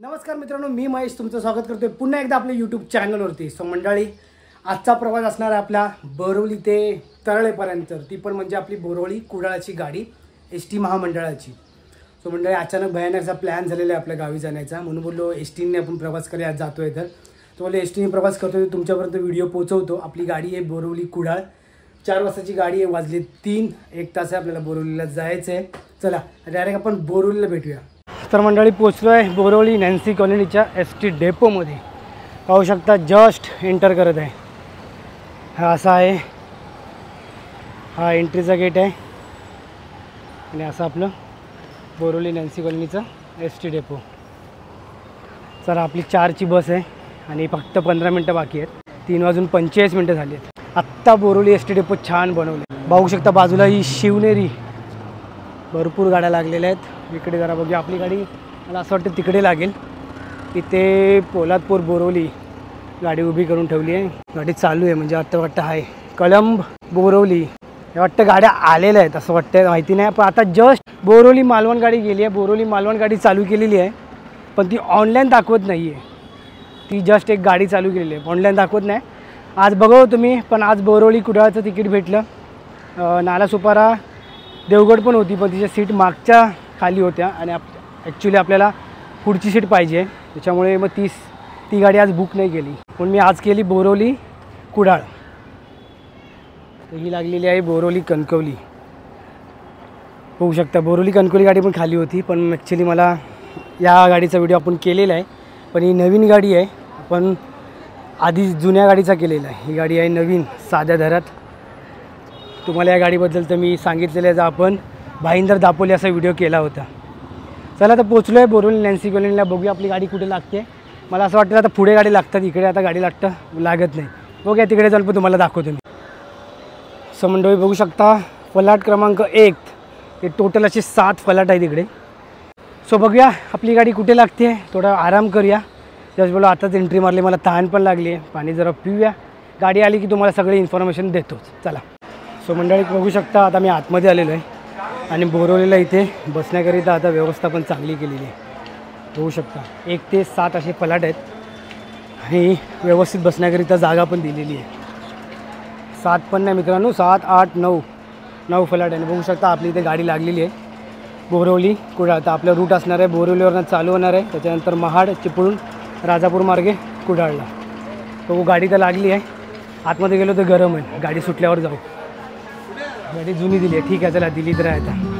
नमस्कार मित्रांनो, मी महेश तुमचं स्वागत करतोय पुन्हा एकदा आपल्या यूट्यूब चॅनलवरती। सो मंडळी, आजचा प्रवास असणार आहे आपला बोरिवली ते तळेपर्यंत, ती पण म्हणजे आपली बोरिवली कुडाळची गाडी एसटी महामंडळाची। सो मंडळी, अचानक भयानकचा प्लॅन झालेला आहे आपल्या गावी जाण्याचा, म्हणून बोललो एसटीने आपण प्रवास करूया, आज जातोय तर बोललो एसटीने प्रवास करतोय, तुमच्यापर्यंत व्हिडिओ पोहोचवतो। आपली गाडी आहे बोरिवली कुडाळ, 4 वाजताची गाडी आहे, वाजले 3, 1 तास आहे आपल्याला बोरिवलीला जायचं आहे। चला डायरेक्ट आपण बोरिवलीला भेटूया। तर मंडळी, पोचलो आहे बोरिवली नॅन्सी कॉलनीच्या एसटी डेपोमध्ये। पाहू शकता, जस्ट एंटर करत आहे। हा असा आहे, हा एंट्रीचा गेट आहे आणि असं आपलं बोरिवली नॅन्सी कॉलनीचं एसटी डेपो। सर आपली 4ची बस आहे आणि फक्त 15 मिनटं बाकी आहेत, 3:45 झाली आहेत। आत्ता बोरिवली एसटी डेपो छान बनवले, बघू शकता बाजूला ही शिवनेरी, भरपूर गाड्या लागलेल्या आहेत। इकडे जरा बघूया, आपली गाडी मला असं वाटतं तिकडे लागेल, इथे पोलादपूर बोरिवली गाडी उभी करून ठेवली आहे। गाडी चालू आहे, म्हणजे वाटतं आहे कळंब बोरिवली, हे वाटतं गाड्या आलेल्या आहेत असं वाटतं, माहिती नाही। पण आता जस्ट बोरिवली मालवण गाडी गेली आहे, बोरिवली मालवण गाडी चालू केलेली आहे, पण ती ऑनलाईन दाखवत नाही आहे। ती जस्ट एक गाडी चालू केलेली आहे, ऑनलाईन दाखवत नाही। आज बघा तुम्ही, पण आज बोरिवली कुडाळचं तिकीट भेटलं। नालासोपारा देवगड पण होती, पण तिच्या सीट मागच्या खाली होत्या आणि ॲक्च्युली आपल्याला पुढची सीट पाहिजे, त्याच्यामुळे मग ती गाडी आज बुक नाही केली, पण मी आज केली बोरिवली कुडाळ। ही लागलेली आहे बोरिवली कणकवली, होऊ शकता बोरिवली कणकवली गाडी पण खाली होती, पण ॲक्च्युली मला या गाडीचा व्हिडिओ आपण केलेला आहे, पण ही नवीन गाडी आहे, आपण आधी जुन्या गाडीचा केलेला आहे। ही गाडी आहे नवीन साध्या दरात। तुम्हाला या गाडीबद्दल तर मी सांगितलेलं आहे, आपण भाईंदर दापोली असा व्हिडिओ केला होता। चला आता पोचलो आहे बोरिवली नॅन्सी कॉलनीला, बघूया आपली गाडी कुठे लागते। मला असं वाटतं आता पुढे गाडी लागतात, इकडे आता गाडी लागत नाही, बघूया तिकडे जाऊन पण तुम्हाला दाखवतो मी। सो मंडळी बघू शकता, फलाट क्रमांक 1, हे टोटल असे 7 फलाट आहेत इकडे। सो बघूया आपली गाडी कुठे लागते, थोडा आराम करूया। जस्ट बोलो आताच एंट्री मारली, मला तहान पण लागली आहे, पाणी जरा पिऊया, गाडी आली की तुम्हाला सगळी इन्फॉर्मेशन देतोच। चला। सो मंडळी बघू शकता, आता मी आतमध्ये आलेलो आहे आणि बोरिवलीला इथे बसण्याकरिता आता व्यवस्था पण चांगली केलेली आहे। बघू शकता 1 ते 7 असे फलाट आहेत आणि व्यवस्थित बसण्याकरिता जागा पण दिलेली आहे। 7 पण नाही मित्रांनो, 7, 8, 9 फलाट आहे। बघू शकता आपली इथे गाडी लागलेली आहे बोरिवली कुडाळ। तर आपलं रूट असणार आहे बोरिवलीवरनं चालू होणार आहे, त्याच्यानंतर महाड, चिपळूण, राजापूर मार्गे कुडाळला। बघू गाडी तर लागली आहे, आतमध्ये गेलो तर गरम आहे, गाडी सुटल्यावर जाऊ। गाडी जुनी दिली आहे, ठीक आहे चला, दिली तर आहे आता।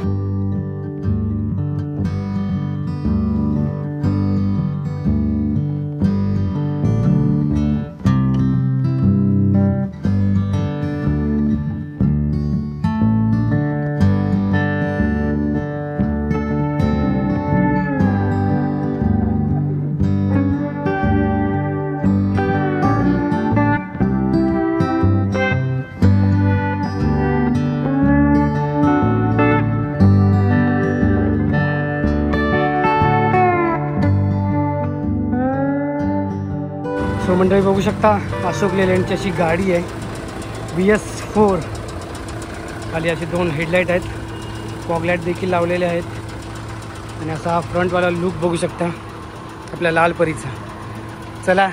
सो मंडळी बघू शकता, अशोक लेलँडची अशी गाडी आहे BS4, खाली असे 2 हेडलाईट आहेत, फॉगलाईट देखील लावलेले आहेत आणि असा फ्रंटवाला लुक बघू शकता आपल्या लालपरीचा। चला,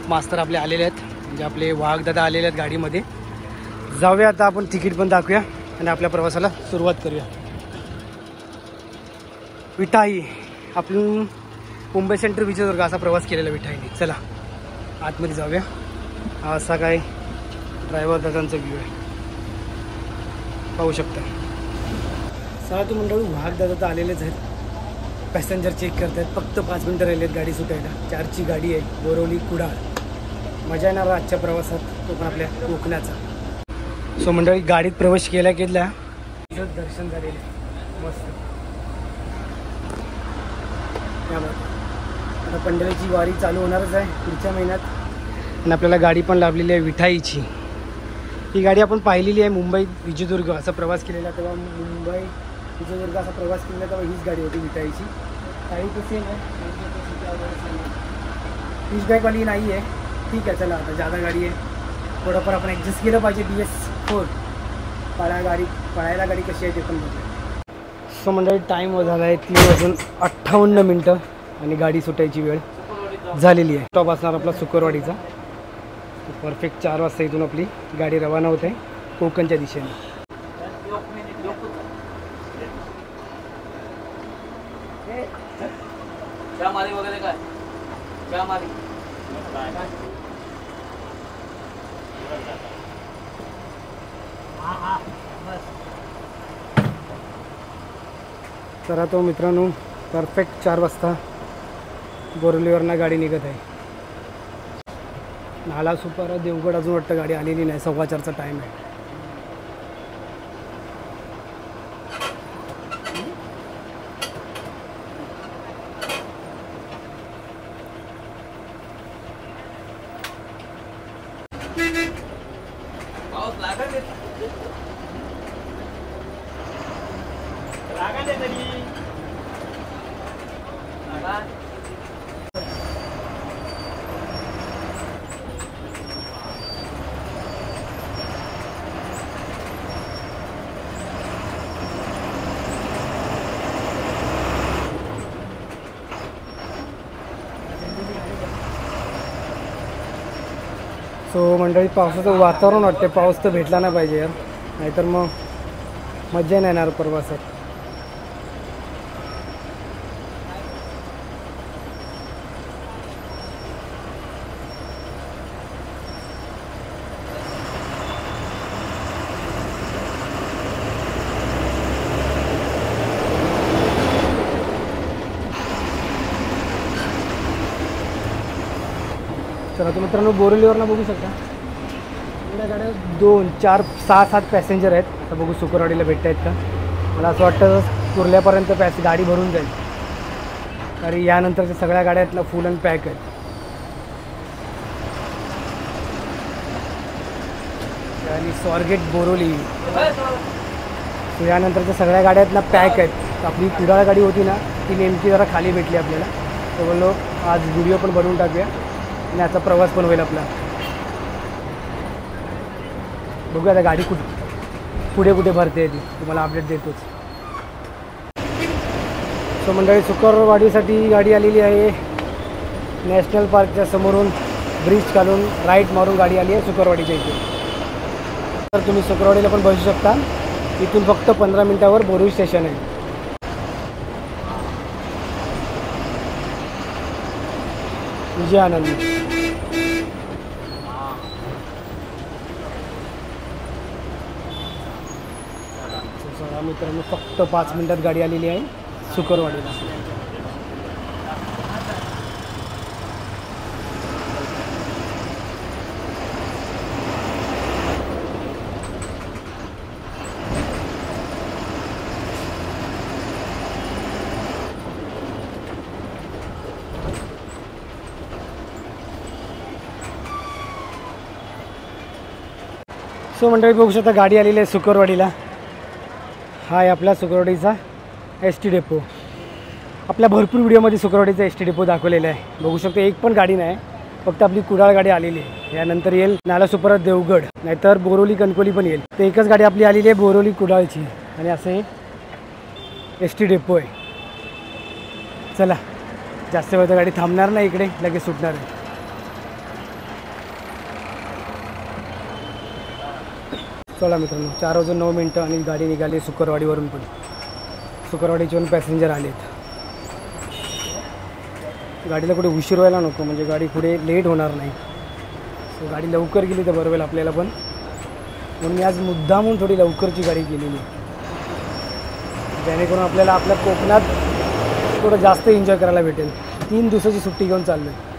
मास्तर आपले आलेले आहेत, म्हणजे आपले वाघदादा आलेले आहेत गाडीमध्ये। जाऊया आता आपण, तिकीट पण दाखवूया आणि आपल्या प्रवासाला सुरुवात करूया। विठाई, आपण मुंबई सेंट्रल विजयदुर्ग असा प्रवास केलेला विठाईने। चला आतमध्ये जाऊया। हा असा काय ड्रायव्हर दादांचा व्ह्यू आहे, पाहू शकता। चला तू मंडळी, वाघ दादा तर आलेलेच आहेत, पॅसेंजर चेक करत आहेत, फक्त 5 मिनटं राहिले आहेत गाडी सुटायला। 4ची गाडी आहे बोरिवली कुडाळ, मजा येणार आजच्या प्रवासात, तो पण आपल्या कोकणाचा। सो मंडळी, गाडीत प्रवेश केल्या दर्शन झालेलं मस्त। आता पंढरीची वारी चालू होणारच आहे पुढच्या महिन्यात आणि आपल्याला गाडी पण लाभलेली आहे विठाईची। ही गाडी आपण पाहिलेली आहे मुंबई विजयदुर्ग असा प्रवास केलेला, तेव्हा मुंबई विजयदुर्ग असा प्रवास केलेला तेव्हा हीच गाडी होती विठाईची। काही तर सेम आहे, पीचबॅकवाली नाही आहे, ठीक आहे चला। आता जादा गाडी आहे, थोडंफार आपण ॲडजस्ट केलं पाहिजे। BS4 पळायला गाडी कशी आहे ते पण बघूया। सो मंडळी, टाईम झाला आहे 3:58 आणि गाडी सुटायची वेळ झालेली आहे. स्टॉप असणार आपला सुकरवाडीचा. परफेक्ट 4 वाजता इथून आपली गाडी रवाना होते कोकणच्या दिशेने. वगैरे काय तर तो मित्रांनो परफेक्ट 4 वाजता बोरिवलीवरनं गाडी निघत आहे. नाला सुपारा देवगड अजून वाटतं गाडी आलेली नाही. 4:15चा टाईम आहे. सो मंडळी पावसाचं वातावरण वाटते. पाऊस तर भेटला नाही पाहिजे यार, नाहीतर मग मजा नाही येणार प्रवासात. चला तर मित्रांनो बोरिवलीवरनं बघू शकता आपल्या गाड्या 2, 4, 6, 7 पॅसेंजर आहेत. आता बघू सुकरवाडीला भेटत आहेत का. मला असं वाटतं कुर्ल्यापर्यंत गाडी भरून जाईल, कारण यानंतरच्या सगळ्या गाड्यातला फुल अँड पॅक आहेत. आणि स्वारगेट बोरिवली यानंतरच्या सगळ्या गाड्यातला पॅक आहेत. आपली कुडाळ गाडी होती ना ती नेमकी जरा खाली भेटली आपल्याला, तर बोललो आज व्हिडिओ पण बनवून टाकूया आणि आता प्रवास पण होईल आपला. बघूया आता गाडी पुढे कुठे भरते ती तुम्हाला अपडेट देतोच. सो मंडळी सुकरवाडीसाठी गाडी आलेली आहे. नॅशनल पार्कच्या समोरून ब्रिज घालून राईट मारून गाडी आली आहे सुकरवाडीच्या इथे. तर तुम्ही सुकरवाडीला पण बसू शकता. इथून फक्त 15 मिनिटावर बोरिवली स्टेशन आहे. विजय आनंद. मित्रांनो फक्त 5 मिनिटात गाडी आलेली आहे सुकरवाडीला. सो मंडळी बघू शकता गाडी आलेली आहे सुकरवाडीला. हा आहे आपला सुकरवाडीचा ST डेपो. आपल्या भरपूर व्हिडिओमध्ये सुकरवाडीचा ST डेपो दाखवलेला आहे. बघू शकता एक पण गाडी नाही, फक्त आपली कुडाळ गाडी आलेली आहे. यानंतर येईल नालासोपारा देवगड, नाहीतर बोरिवली कणकोली पण येईल. तर एकच गाडी आपली आलेली आहे बोरिवली कुडाळची, आणि असं हे ST डेपो आहे. चला जास्त वेळ तर गाडी थांबणार नाही, इकडे लगेच सुटणार आहे. चला मित्रांनो 4:09 आणि गाडी निघाली सुकरवाडीवरून. पण सुकरवाडीचे पण पॅसेंजर आलेत. गाडीला कुठे उशीर व्हायला नको, म्हणजे गाडी पुढे लेट होणार नाही. सो गाडी लवकर गेली तर बरं होईल आपल्याला पण, म्हणून मी आज मुद्दामून थोडी लवकरची गाडी केलेली, जेणेकरून आपल्याला आपल्या कोकणात थोडं जास्त एन्जॉय करायला भेटेल. 3 दिवसाची सुट्टी घेऊन चाललो आहे.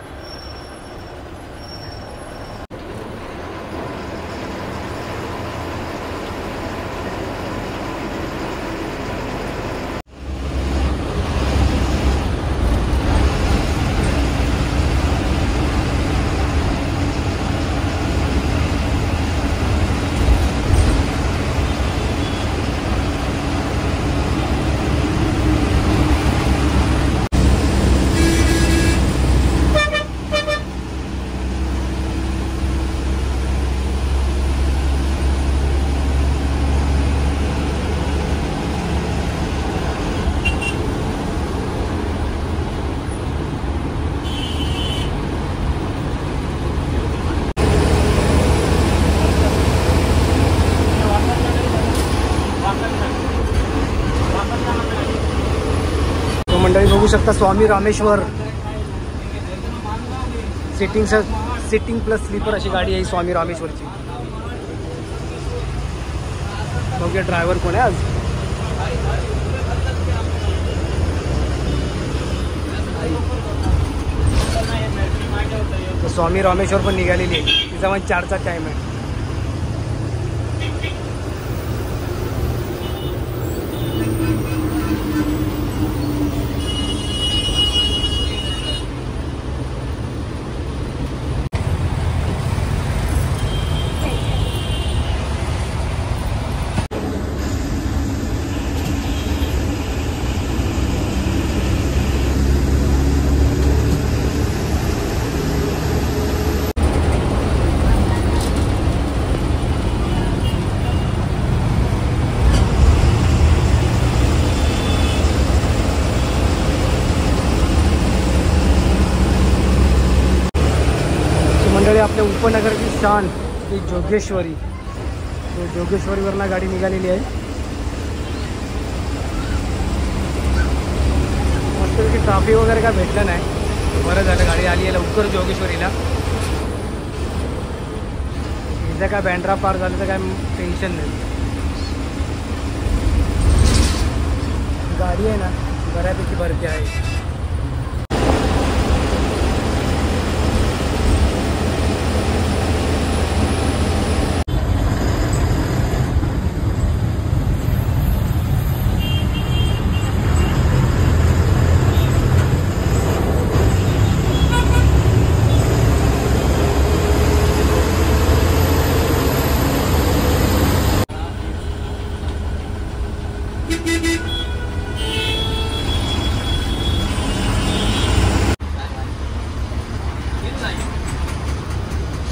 बघू शकता स्वामी रामेश्वर सिटिंग प्लस स्लीपर अशी गाडी आहे स्वामी रामेश्वरची. बघूया ड्रायव्हर कोण आहे आज. स्वामी रामेश्वर पण निघालेली आहे. तिचा पण 4चा टाइम आहे. मंडळी आपल्या उपनगराची शान ती जोगेश्वरी. जोगेश्वरीवरनं गाडी निघालेली आहे. मस्त की ट्रॅफिक वगैरे काय भेटलं नाही. बरं झालं गाडी आली आहे लवकर जोगेश्वरीला. एकदा काय बँड्रा पार झालं तर काय टेन्शन नाही. गाडी आहे ना बऱ्यापैकी भरती आहे.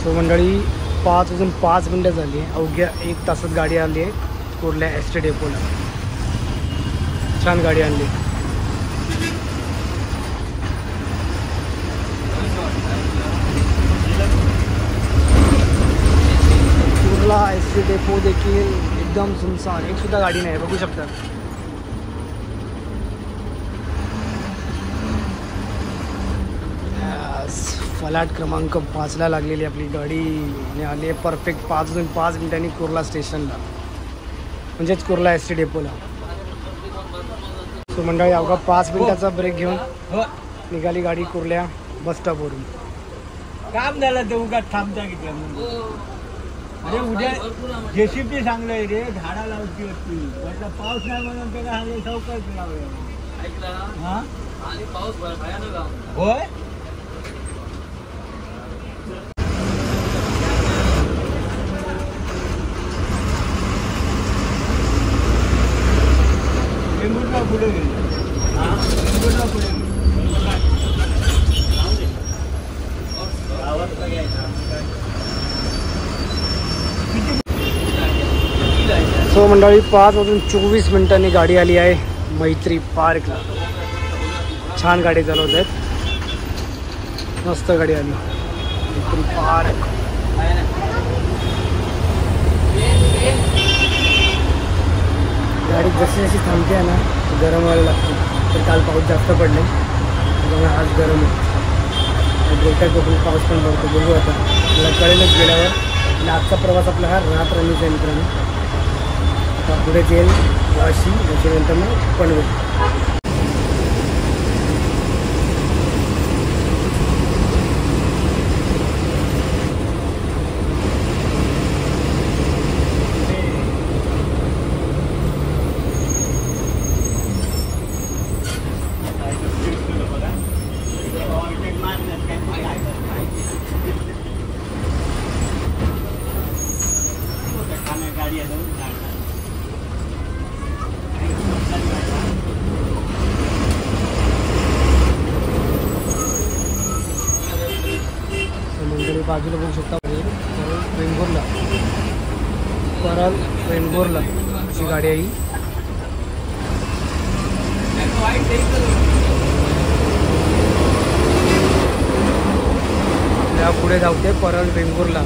सो मंडळी 5 वाजून 5 मिनटं झाली आहे. अवघ्या 1 तासात गाडी आली आहे कुर्ला एस टी डेपोला. छान गाडी आणली. कुर्ला एस टी डेपो देखील एकदम सुनसान. एक सुद्धा गाडी नाही. बघू शकता. फलाट क्रमांक 5ला लागलेली आपली गाडी आणि आली आहे परफेक्ट 5 वाजून 5 मिनिटांनी कुर्ला स्टेशनला, म्हणजेच कुर्ला एस टी डेपोला. सो मंडळी अवघा 5 मिनिटाचा ब्रेक घेऊन निघाली गाडी कुर्ल्या बस स्टॉपवरून. काम झालं ते उगा थांबता किती. अरे उद्या जेसीबी सांगलंय रे झाडा लावची होती. म्हटलं पाऊस नाही म्हणून त्याला हल्ले चौकच लावूया. हा आणि पाऊस होय. पुढे गेले. पुढे सो मंडळी 5 वाजून 24 मिनिटांनी गाडी आली आहे मैत्री पार्कला. छान गाडी चालवत आहेत. मस्त गाडी आली मैत्री पार्क. गाडी जशी जशी थांबते आहे ना गरम व्हायला लागते. तर काल पाऊस जास्त पडले त्यामुळे आज गरम होतं. ब्रेकअप बघून पाऊस पण पडतो. बघू आता मला कळेलच गेल्यावर. आणि आजचा प्रवास आपला हा रात्रनीचा मित्रांनो. आता पुढे जाईल वाशी, त्याच्यानंतर मग पनवेल. बाजूला बघू शकता वेंगुर्ला, परळ वेंगुर्ला अशी गाडी आहे. त्या पुढे जाऊते परळ वेंगुर्ला.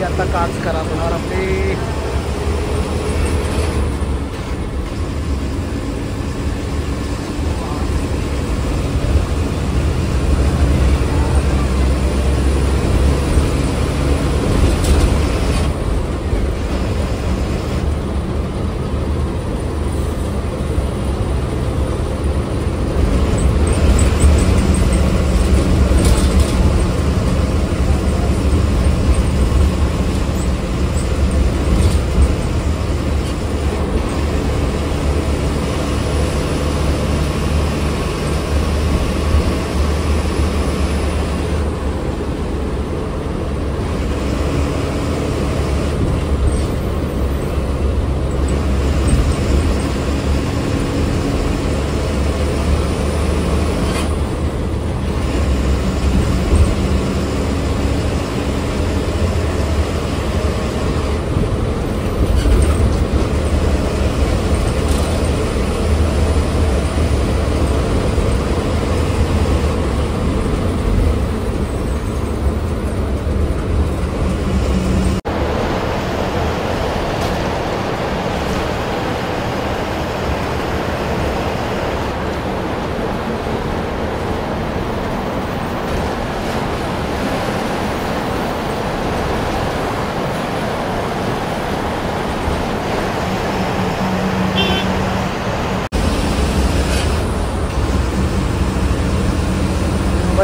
आता काच करा होणार आपले.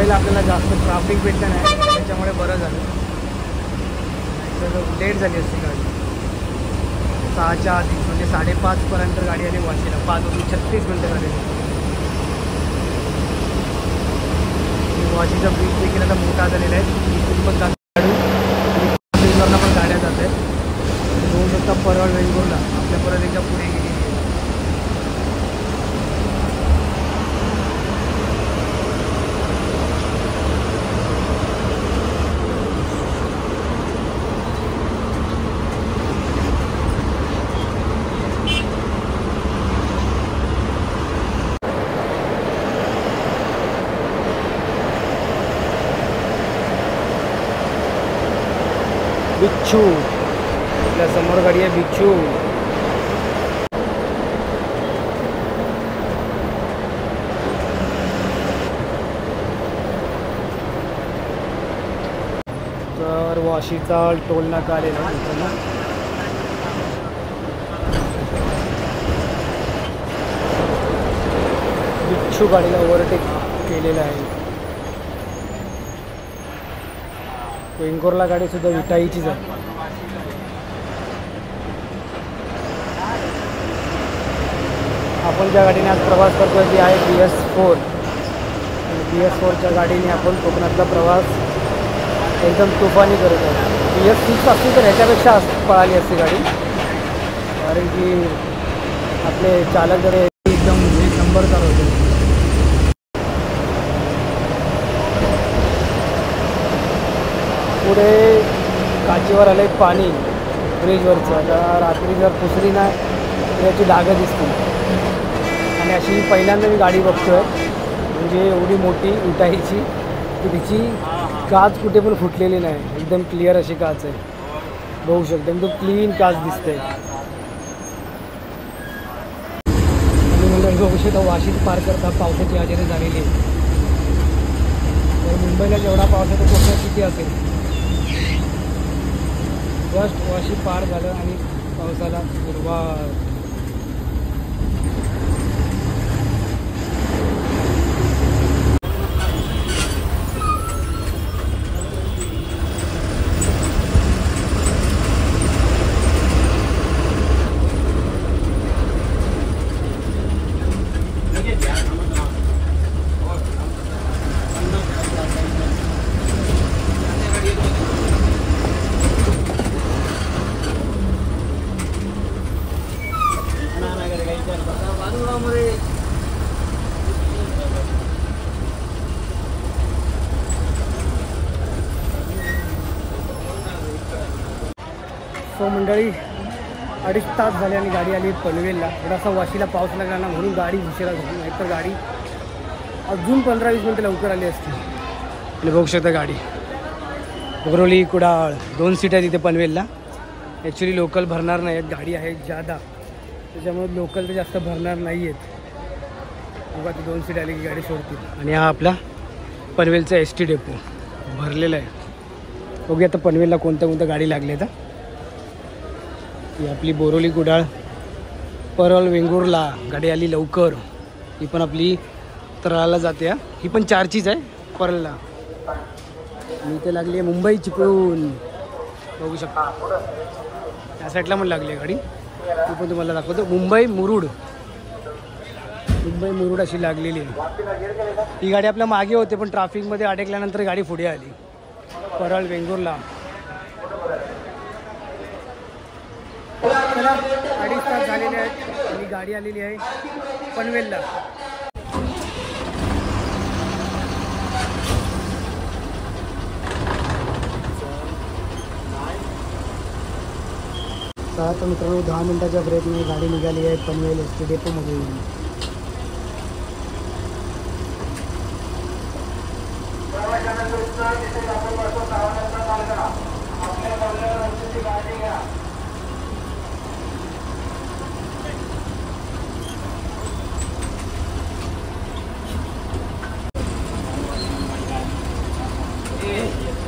मुंबईला आपल्याला जास्त ट्रॅफिक भेटलं नाही, त्याच्यामुळे बरं झालं. तर लेट झाली असती गाडी 6च्या आधी, म्हणजे 5:30पर्यंत गाडी आली वाशीला. 5:36 गाडी आली. वाशीचा ब्रिज देखील आता मोठा झालेला आहे. इथून पण गाडी वेंगुर्ला पण गाड्या जात आहेत. 2 रस्ता परळ वेंगुर्ला आपल्या परत एकदा पुढे गेली. बिच्छू आपल्या समोर गाडी आहे. बिच्छू तर वाशीचा टोल नाका आलेला आहे मित्रांनो. बिच्छू गाडीला ओव्हरटेक केलेला आहे. वेंगुर्ला गाडी सुद्धा विटाईचीच आहे. आपण ज्या गाडीने आज प्रवास करतो ती आहे BS4. BS4च्या गाडीने आपण कोकणातला प्रवास एकदम तुफानी करत आहोत. BS6 असती तर ह्याच्यापेक्षा पळाली असती गाडी, कारण की आपले चालक जर एकदम 1 नंबर चालवते. पुढे काचीवर आलं आहे पाणी ब्रिजवरचं. आता रात्री जर पुसली नाही तर याची डागं दिसतील. आणि अशी पहिल्यांदा मी गाडी बघतो आहे, म्हणजे एवढी मोठी विटाईची की तिची काच कुठे पण फुटलेली नाही. एकदम क्लिअर अशी काच आहे, बघू शकतो. एकदम क्लीन काच दिसते. आणि मुलं बघू शकता वाशीत पार करता पावसाची हजेरी झालेली आहे. तर मुंबईला जेवढा पाऊस आहे तो कोकणात किती असेल. जस्ट वाशी पार झालं आणि पावसाला सुरुवात. सो मंडळी 2.5 तास झाले आणि गाडी आली पनवेलला. थोडासा वाशीला पाऊस लागला ना म्हणून गाडी उशिरा झाली, नाहीतर गाडी अजून 15-20 मिनटं लवकर आली असती. आणि बघू शकता गाडी बोरोली कुडाळ 2 सीट आहेत इथे पनवेलला. ॲक्च्युली लोकल भरणार नाही आहेत, गाडी आहे जादा, त्याच्यामुळे लोकल तर जास्त भरणार नाही आहेत. बघा ती 2 सीट आली की गाडी सोडतील. आणि हा आपला पनवेलचा ST डेपो भरलेला आहे. बघूया आता पनवेलला कोणत्या गाडी लागली आहे. ही आपली बोरोली कुडाळ परळ वेंगुर्ला गाडी आली लवकर. ही पण आपली तळाला जाते. ही पण 4चीच आहे परळला. आणि इथे लागली आहे मुंबई चिपळूण, बघू शकता. त्या साईडला पण लागली आहे गाडी, ती पण तुम्हाला दाखवतो. मुंबई मुरुड अशी लागलेली आहे. ही गाडी आपल्या मागे होते पण ट्रॅफिकमध्ये अडकल्यानंतर गाडी पुढे आली. परळ वेंगुर्ला. चला 2.5 तास झालेले आहेत आणि गाडी आलेली आहे पनवेलला. तर मित्रांनो 10 मिनिटाच्या ब्रेकने गाडी निघाली आहे पनवेल ST डेपोमधून.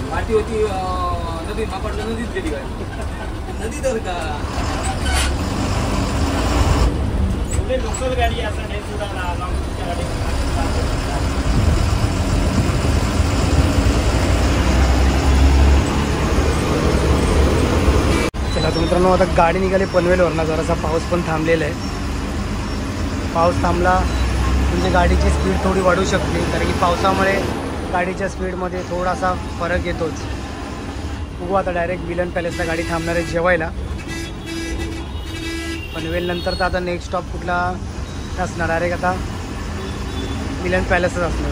माती होती नदीत, मापडलं नदीत गेली गाडी. नदी तर का लोकल गाडी असं नाही सुद्धा. मित्रांनो आता गाडी निघाली पनवेलवरनं, जरासा पाऊस पण थांबलेला आहे. पाऊस थांबला म्हणजे गाडीची स्पीड थोडी वाढू शकते, कारण की पावसामुळे गाडीच्या स्पीडमध्ये थोडासा फरक येतोच. बघू आता डायरेक्ट मिलन पॅलेसला गाडी थांबणार आहे जेवायला. पनवेलनंतर तर आता नेक्स्ट स्टॉप कुठला नसणार, डायरेक्ट आता मिलन पॅलेसच असणार.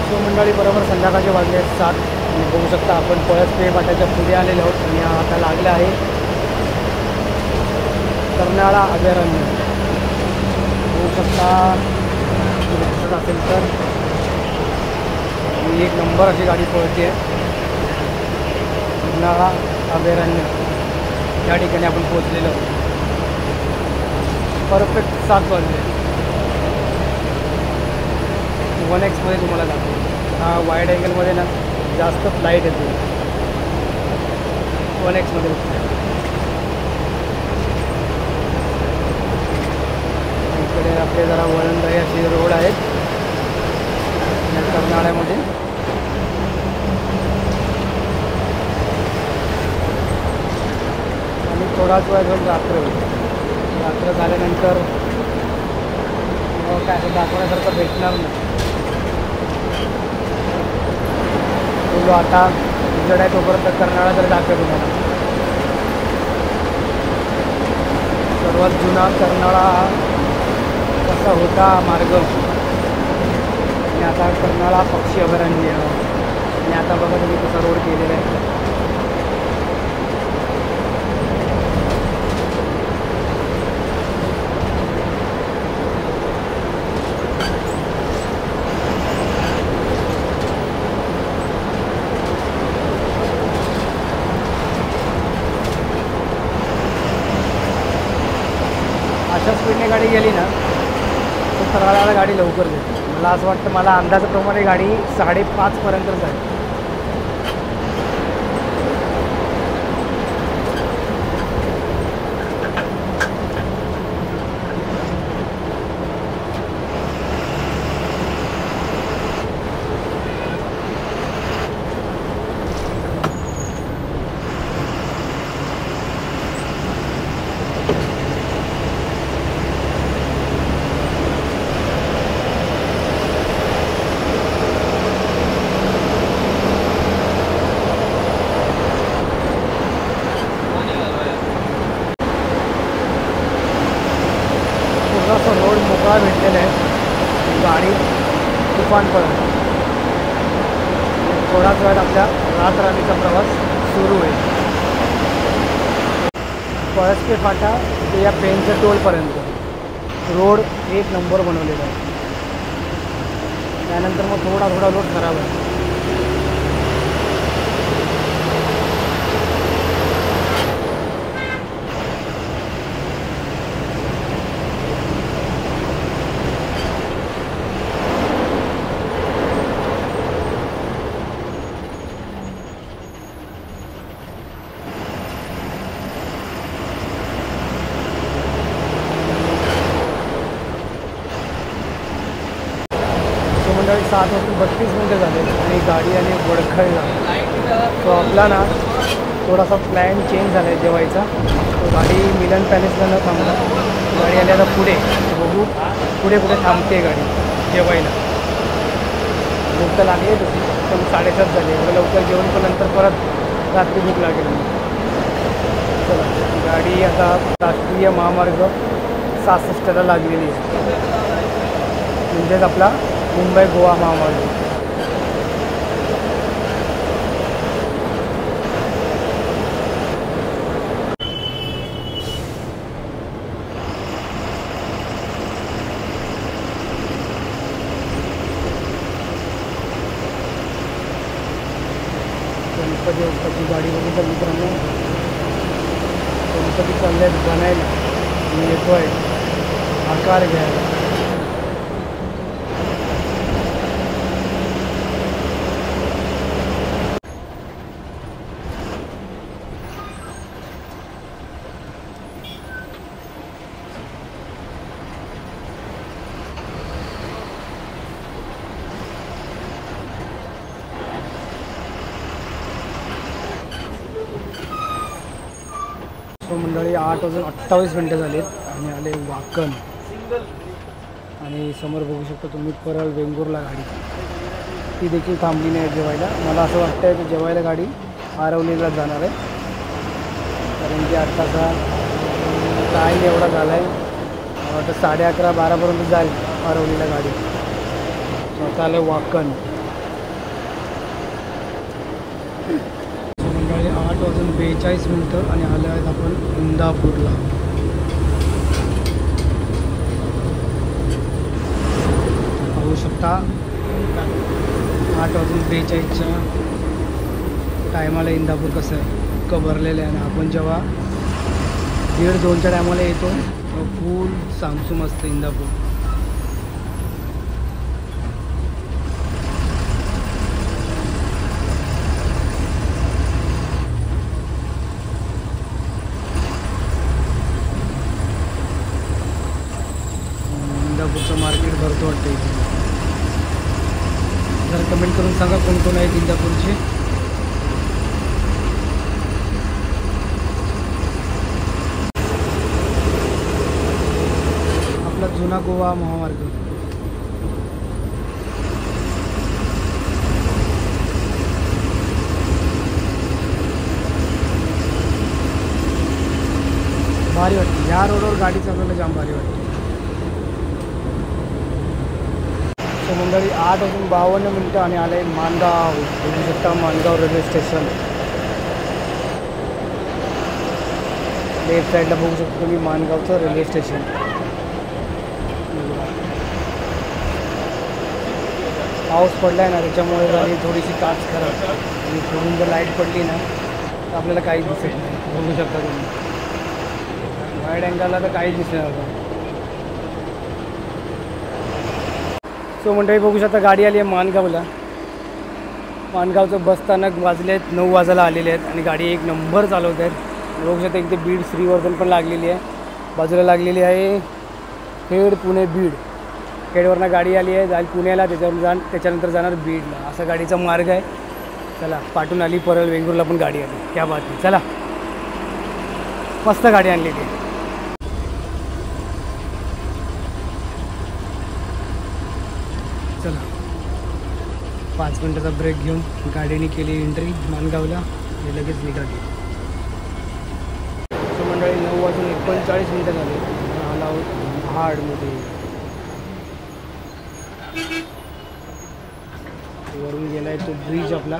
सो मंडळी बरोबर संध्याकाळचे वाजले 7. आणि बघू शकता आपण पळसपे फाट्याच्या पुढे आलेलो आहोत आणि आता लागलं आहे कर्नाळा अभयारण्य. बघू शकता दिसत असेल तर एक नंबर अशी गाडी पळते. कर्नाळा अभयारण्य या ठिकाणी आपण पोहोचलेलो आहोत. परफेक्ट 7 वाजले. 1x मध्ये तुम्हाला दाखवतो. हा वाईड अँगलमध्ये ना जास्त फ्लाईट येते. 1x मध्ये इकडे आपले जरा वळणदारी असे रोड आहेत कर्नाळ्यामध्ये. आणि थोडाच वेळ जाऊन रात्र झाल्यानंतर काय दाखवण्यासारखं भेटणार नाही. बोललो आता उजेड आहे तोपर्यंत कर्नाळा तर दाखवेल तुम्हाला. सर्वात जुना कर्नाळा कसा होता मार्ग, आणि आता कर्नाळा पक्षी अभयारण्य, आणि आता बघा तुम्ही कसा रोड केलेला आहे. अशा स्पीडने गाडी गेली ना तर कर्नाळ्याला गाडी लवकर जाते. मला असं वाटतं, मला अंदाजाप्रमाणे गाडी 5:30पर्यंत जाईल. थोडासा रोड मोकळा भेटलेला आहे, गाडी तुफान पडत. थोडाच वेळात आपल्या रातराणीचा प्रवास सुरू होईल. पळसपे फाटा ते या पेनच्या टोलपर्यंत रोड एक नंबर बनवलेला आहे. त्यानंतर मग थोडा रोड खराब आहे. मंडळी 7:32 झाले आणि गाडी आणि वडखळला. तो आपला ना थोडासा प्लॅन चेंज झाला आहे जेवायचा. तो गाडी मिलन पॅलेसला न थांबला, गाडी आली आता पुढे. बघू पुढे कुठे थांबते गाडी जेवायला. भूक तर लागली तशी, पण 7:30 झाले. एवढं लवकर जेवण पण नंतर परत रात्री भूक लागेल. चला गाडी आता राष्ट्रीय महामार्ग 66ला लागलेली आहे, म्हणजेच आपला मुंबई गोवा महामार्ग. गणपती बाप्पाची गाडी बघितलं मित्रांनो. गणपती चालले बनायला मी येतो आहे आकार घ्यायला. मंडळी 8:28 झालेत आणि आले वाकण आणि समोर बघू शकता तुम्ही परळ वेंगुर्ला गाडी ती देखील थांबली नाही जेवायला. मला असं वाटतं आहे की जेवायला गाडी आरवलीला जाणार आहे कारण की आत्ताचा टाईम एवढा झाला आहे. मला वाटतं 11:30-12पर्यंत जाईल आरवलीला गाडी. आता आलं वाकण. मंडळी 8:42 आणि आले आहेत आपण इंदापूरला. पाहू शकता 8:42च्या टायमाला इंदापूर कसं आहे इतकं भरलेलं आहे. आणि आपण जेव्हा 1:30-2च्या टायमाला येतो तेव्हा फुल सामसूम असतं इंदापूर. इंदापूरचं मार्केट भरतो वाटतं इथे. जरा कमेंट करून सांगा कोण कोण आहेत इंदापूरचे. आपला जुना गोवा महामार्ग. भारी वाटते ह्या रोडवर गाडी चालवायला जाम भारी वाटते. मंडळी 8:52 आणि आले माणगाव. बघू शकता माणगाव रेल्वे स्टेशन. लेफ्ट साईडला बघू शकतो तुम्ही माणगावचं रेल्वे स्टेशन. पाऊस पडला आहे ना त्याच्यामुळे झाली थोडीशी काच खराब आणि थोडून जर लाईट पडली ना तर आपल्याला काहीच दिसत नाही. बघू शकता तुम्ही वाईड अँगलला तर काहीच दिसणार नाही. सो मंडळी बघू शकता गाडी आली आहे माणगावला. माणगावचं बस स्थानक वाजले आहेत 9 वाजायला आलेले आहेत आणि गाडी एक नंबर चालवत आहेत. बघू शकता इथे बीड श्रीवर्धन पण लागलेली आहे. बाजूला लागलेली आहे खेड पुणे बीड. खेडवरनं गाडी आली आहे जाईल पुण्याला त्याच्यानंतर जाणार बीडला. असा गाडीचा मार्ग आहे. चला पाठून आली परळ वेंगुर्ला पण गाडी आली. क्या बात आहे. चला मस्त गाडी आणलेली आहे. चला 5 मिनटाचा ब्रेक घेऊन गाडीने केली एंट्री माणगावला आणि लगेच निघाली. सो मंडळी 9:39 झाले. आला आहोत महाडमध्ये. वरून गेला आहे तो ब्रिज आपला.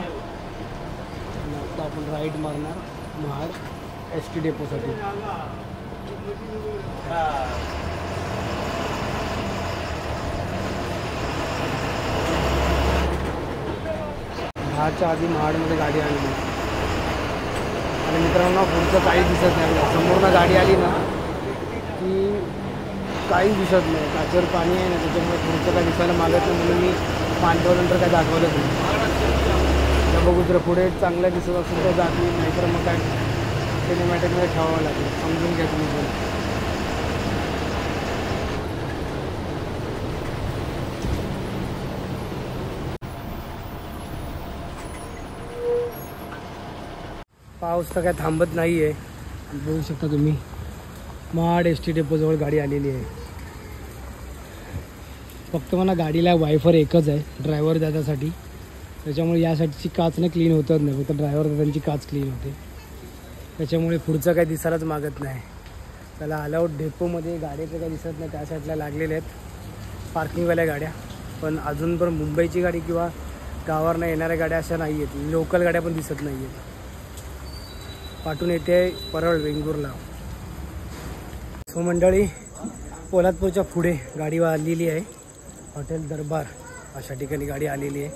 आता आपण राईट मारणार महाड ST डेपोसाठी. महाडच्या आधी महाडमध्ये गाडी आणली आणि मित्रांनो पुढचं काही दिसत नाही. समोरनं गाडी आली ना की काहीच दिसत नाही. काचेवर पाणी आहे ना त्याच्यामुळे पुढचं काय दिसायला मागत नाही म्हणून मी माणगावनंतर काय दाखवलंच नाही. तर बघू जर पुढे चांगलं दिसत असेल तर दाखवी नाहीतर मग काय सिनेमॅटिकमध्ये ठेवावं लागेल. समजून घ्या तुम्ही पण. पाऊस तर काय थांबत नाही आहे. बघू शकता तुम्ही महाड ST डेपोजवळ गाडी आलेली आहे. फक्त मला गाडीला वायफर एकच आहे ड्रायव्हर दादासाठी. त्याच्यामुळे या साईडची काच नाही क्लीन होतच नाही. फक्त ड्रायव्हर दादांची काच क्लीन होते. त्याच्यामुळे पुढचं काही दिसायलाच मागत नाही. त्याला अलाउड डेपोमध्ये गाड्याचं काही दिसत नाही. त्या साईडला लागलेले आहेत पार्किंगवाल्या गाड्या. पण अजून पण मुंबईची गाडी किंवा गावावरनं येणाऱ्या गाड्या अशा नाही आहेत. लोकल गाड्या पण दिसत नाही आहेत. पाठून येते परळ वेंगुर्ला. सो मंडळी पोलादपूरच्या पुढे गाडी आलेली आहे. हॉटेल दरबार अशा ठिकाणी गाडी आलेली आहे.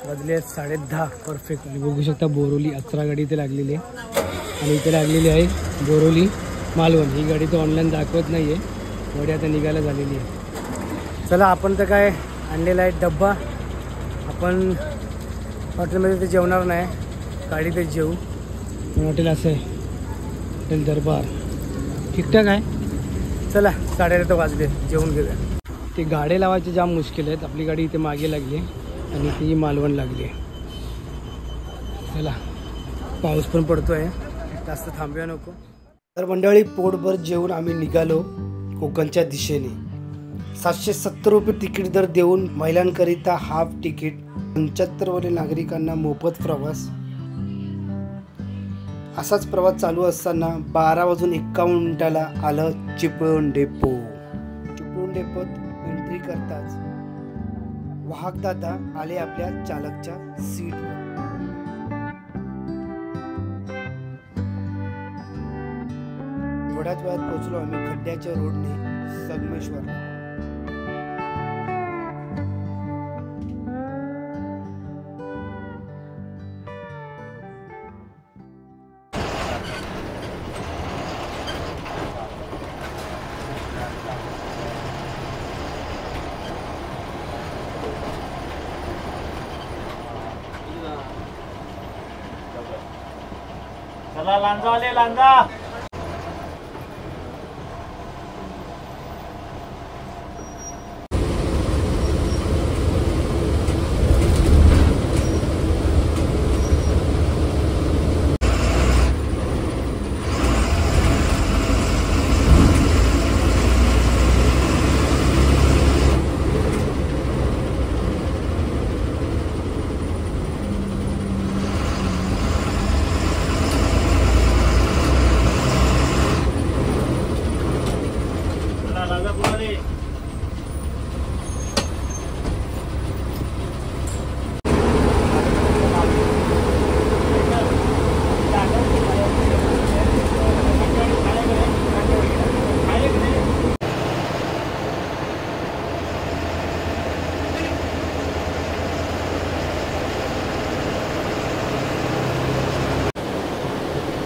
वाजले 10:30 परफेक्ट. आणि बघू शकता बोरोली अचरा गाडी इथे लागलेली आहे आणि इथे लागलेली आहे बोरोली मालवण. ही गाडी तर ऑनलाईन दाखवत नाही आहे. गाडी आता निघायला झालेली आहे. चला आपण तर काय आणलेला आहे डब्बा. आपण हॉटेलमध्ये ते जेवणार नाही गाडीतच जेवू. हॉटेल असं आहे हॉटेल दरबार. ठीकठाक आहे. चला 8:30 वाजले जेवून घेऊया. ते गाड्या लावायचे जाम मुश्किल आहेत. आपली गाडी इथे मागे लागली आणि ती मालवण लागली आहे. चला पाऊस पण पडतो आहे जास्त थांबूया नको. तर मंडळी पोटभर जेवून आम्ही निघालो कोकणच्या दिशेने. 770 रुपये तिकीट दर देऊन महिलांकरिता हाफ तिकीट, 75 वर्षीय नागरिकांना मोफत प्रवास. असाच प्रवास चालू असताना 12:51 आलं चिपळूण डेपो. चिपळूण डेपोत एंट्री करताच वाहक दादा आले आपल्या चालकच्या सीटवर. थोड्याच वेळात पोहोचलो आम्ही खड्ड्याच्या रोडने संगमेश्वर. चला लांजा आले लांजा.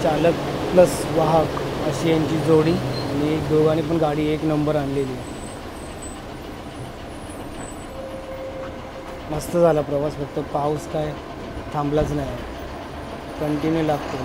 चालक प्लस वाहक अशी यांची जोडी आणि दोघांनी पण गाडी एक नंबर आणलेली आहे. मस्त झाला प्रवास, फक्त पाऊस काय थांबलाच नाही, कंटिन्यू लागतो.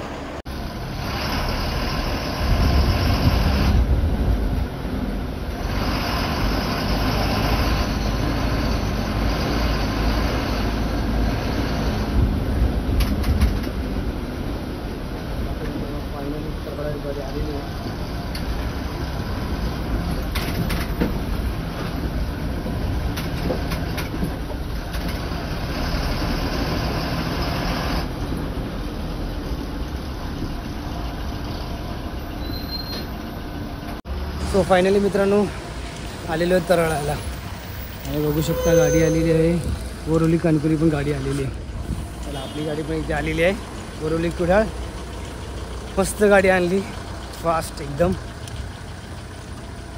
सो फायनली मित्रांनो आलेलो आहे तराळाला आणि बघू शकता गाडी आलेली आहे. वरोली कणकुरी पण गाडी आलेली आहे. चला आपली गाडी पण इथे आलेली आहे. वरोली कुडाळ मस्त गाडी आणली, फास्ट एकदम.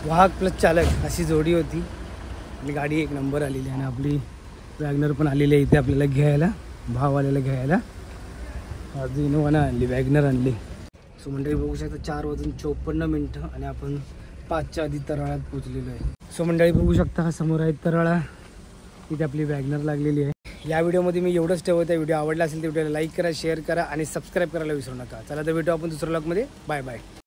वाहक प्लस चालक अशी जोडी होती आणि गाडी एक नंबर आलेली आहे. आणि आपली वॅगनर पण आलेली आहे इथे आपल्याला घ्यायला, भाववाल्याला घ्यायला. आज इनोवानं आणली, वॅगनर आणली. सो मंडळी बघू शकता 4:54 आणि आपण 5च्या आधी तराळात पोचलेलो आहे. सो मंडळी बघू शकता हा समोर आहे तराळा, इथे आपली वॅगनर लागलेली आहे. या व्हिडिओमध्ये मी एवढंच ठेवतो. व्हिडिओ आवडला असेल तर व्हिडिओला लाईक करा, शेअर करा आणि सबस्क्राईब करायला विसरू नका. चला तर भेटू आपण दुसऱ्या व्लॉगमध्ये. Bye bye.